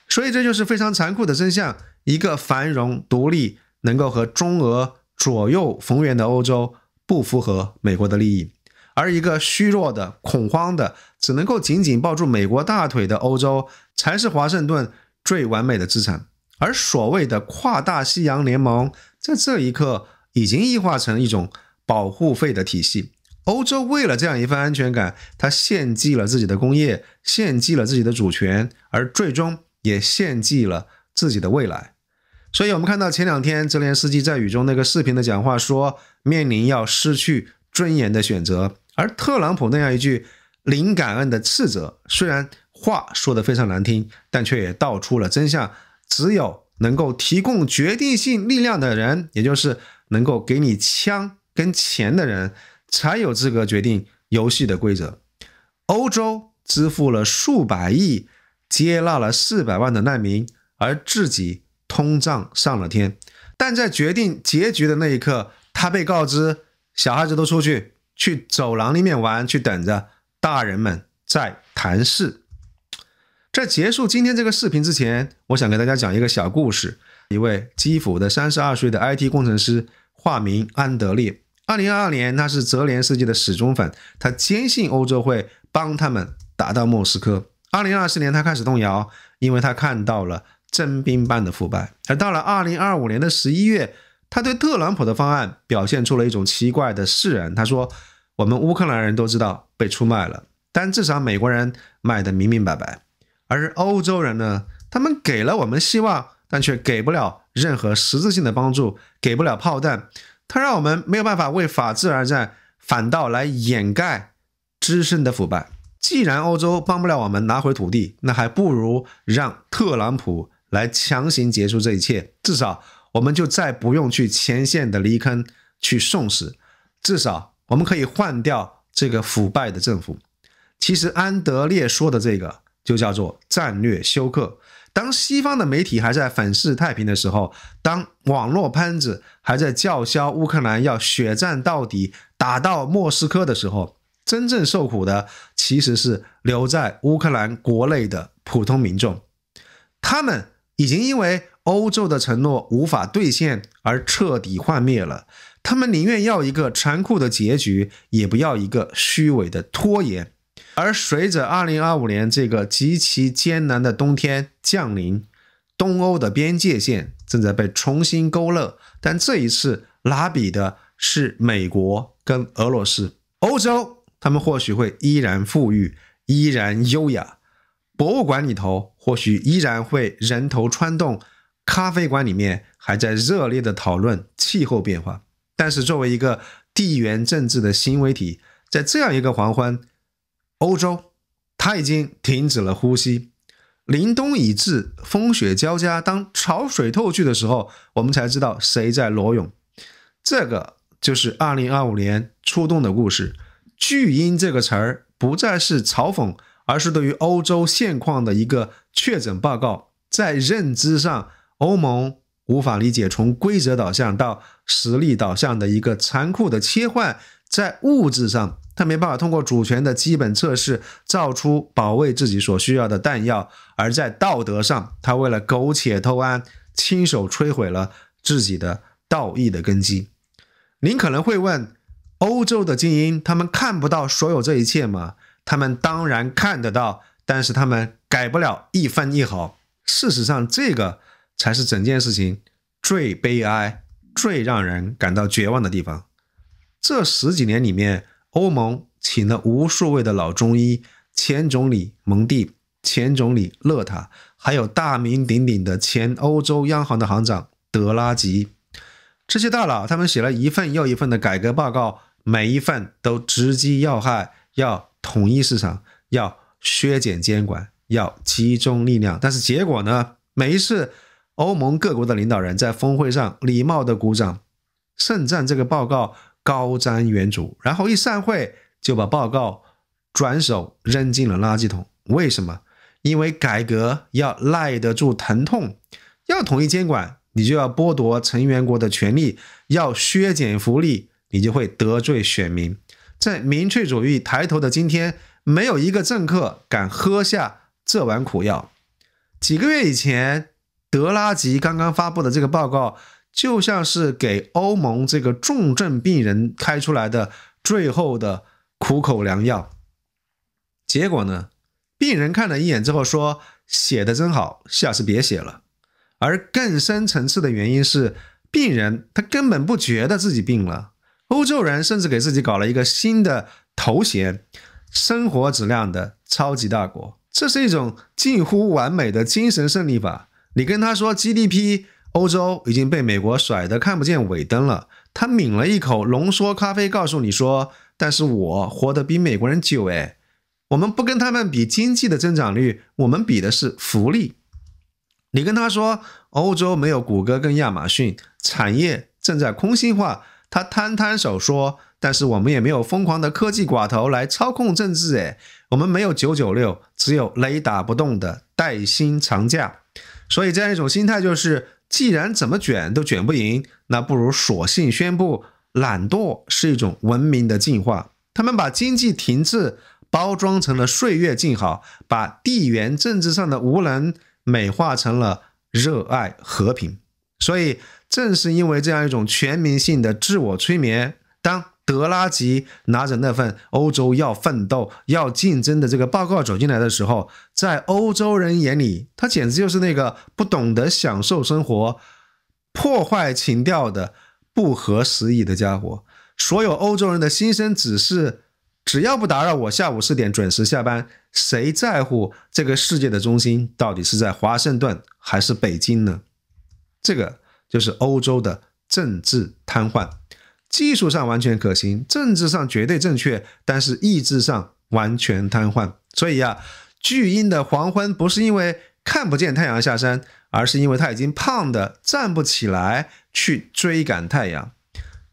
所以這就是非常殘酷的真相，一個繁榮獨立能夠和中俄左右逢源的歐洲不符合美國的利益，而一個虛弱的恐慌的只能夠緊緊抱住美國大腿的歐洲才是華盛頓最完美的資產。而所謂的跨大西洋聯盟在這一刻已經異化成一種保護費的體系。歐洲為了這樣一份安全感，它獻祭了自己的工業，獻祭了自己的主權，而最終也獻祭了自己的未來。所以我們看到前2天澤連斯基在雨中那個視頻的講話說，面臨要失去尊嚴的選擇，而特朗普那樣一句零感恩的斥責，雖然話說得非常難聽，但卻也道出了真相。只有能夠提供決定性力量的人，也就是能夠給你槍跟錢的人，才有資格決定遊戲的規則。歐洲支付了數百億，接納了400萬的難民，而自己通脹上了天。但在決定結局的那一刻，他被告知小孩子都出去走廊裡面玩，去等着大人們在談事。在結束今天這個視頻之前，我想給大家講一個小故事。一位基輔的32歲的 IT 工程師，化名安德烈。2022年，他是澤連斯基的死忠粉，他堅信歐洲會幫他們打到莫斯科。2024年，他開始動搖，因為他看到了徵兵般的腐敗。而到了2025年的11月，他對特朗普的方案表現出了一種奇怪的釋然。他說，我們烏克蘭人都知道被出賣了，但至少美國人賣得明明白白。而歐洲人呢，他們給了我們希望，但卻給不了任何實質性的幫助，給不了炮彈，它讓我們沒有辦法為法治而戰，反倒來掩蓋滋生的腐敗。既然歐洲幫不了我們拿回土地，那還不如讓特朗普來強行結束這一切，至少我們就再不用去前線的犁坑去送死，至少我們可以換掉這個腐敗的政府。其實安德烈說的這個就叫做戰略休克。當西方的媒體還在粉飾太平的時候，當網絡噴子還在叫囂烏克蘭要血戰到底，打到莫斯科的時候，真正受苦的其實是留在烏克蘭國內的普通民眾。他們已經因為歐洲的承諾無法兌現而徹底幻滅了，他們寧願要一個殘酷的結局，也不要一個虛偽的拖延。而隨着2025年這個極其艱難的冬天降臨，東歐的邊界線正在被重新勾勒，但這一次拉比的是美國跟俄羅斯。歐洲他們或許會依然富裕，依然優雅，博物館裡頭或許依然會人頭攢動，咖啡館裡面還在熱烈的討論氣候變化。但是作為一個地緣政治的行為體，在這樣一個黃昏，歐洲它已經停止了呼吸。凛冬已至，風雪交加，當潮水透去的時候，我們才知道誰在裸泳。這個就是2025年初冬的故事。巨嬰這個詞兒不再是嘲諷，而是對於歐洲現況的一個確診報告。在認知上，歐盟無法理解從規則導向到實力導向的一個殘酷的切換。在物質上，他沒辦法通過主權的基本測試造出保衛自己所需要的彈藥，而在道德上，他為了苟且偷安，親手摧毀了自己的道義的根基。您可能會問，歐洲的精英他們看不到所有這一切嗎？他們當然看得到，但是他們改不了一分一毫。事實上，這個才是整件事情最悲哀、最讓人感到絕望的地方。這10幾年裡面，歐盟請了無數位的老中醫，前總理蒙蒂、前總理勒塔，還有大名鼎鼎的前歐洲央行的行長德拉吉。這些大佬他們寫了一份又一份的改革報告，每一份都直擊要害，要統一市場，要削減監管，要集中力量。但是結果呢？每一次歐盟各國的領導人在峰會上禮貌的鼓掌，盛讚這個報告高瞻遠矚，然後一散會就把報告轉手扔進了垃圾桶。為什麼？因為改革要耐得住疼痛，要統一監管，你就要剝奪成員國的權利；要削減福利，你就會得罪選民。在民粹主義抬頭的今天，沒有一個政客敢喝下這碗苦藥。幾個月以前，德拉吉剛剛發布的這個報告，就像是給歐盟這個重症病人開出來的最後的苦口良藥。結果呢，病人看了一眼之後說，寫得真好，下次別寫了。而更深層次的原因是，病人他根本不覺得自己病了。歐洲人甚至給自己搞了一個新的頭銜，生活質量的超級大國。這是一種近乎完美的精神勝利法。你跟他說 GDP 歐洲已經被美國甩得看不見尾燈了，他抿了一口濃縮咖啡告訴你說，但是我活得比美國人久誒，我們不跟他們比經濟的增長率，我們比的是福利。你跟他說歐洲沒有谷歌跟亞馬遜，產業正在空心化，他攤攤手說，但是我們也沒有瘋狂的科技寡頭來操控政治誒，我們沒有996，只有雷打不動的帶薪長假。所以這樣一種心態就是，既然怎麼捲都捲不贏，那不如索性宣布懶惰是一種文明的進化。他們把經濟停滯包裝成了歲月靜好，把地緣政治上的無能美化成了熱愛和平。所以正是因為這樣一種全民性的自我催眠，當德拉吉拿着那份歐洲要奮鬥要競爭的這個報告走進來的時候，在歐洲人眼裡，他簡直就是那個不懂得享受生活、破壞情調的不合時宜的家伙。所有歐洲人的心聲只是，只要不打擾我下午4點準時下班，誰在乎這個世界的中心到底是在華盛頓還是北京呢？這個就是歐洲的政治癱瘓。技術上完全可行，政治上絕對正確，但是意志上完全癱瘓。所以巨嬰的黃昏不是因為看不見太陽下山，而是因為他已經胖得站不起來去追趕太陽。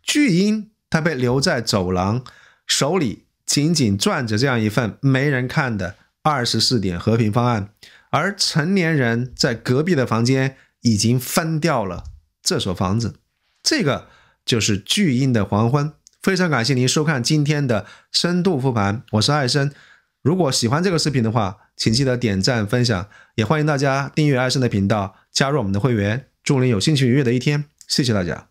巨嬰他被留在走廊，手裡緊緊攥着這樣一份沒人看的24點和平方案，而成年人在隔壁的房間已經分掉了這所房子。這個就是巨嬰的黃昏。非常感謝您收看今天的深度復盤，我是艾森。如果喜歡這個視頻的話，請記得點讚分享，也歡迎大家訂閱艾森的頻道，加入我們的會員。祝您有心情愉悅的一天，謝謝大家。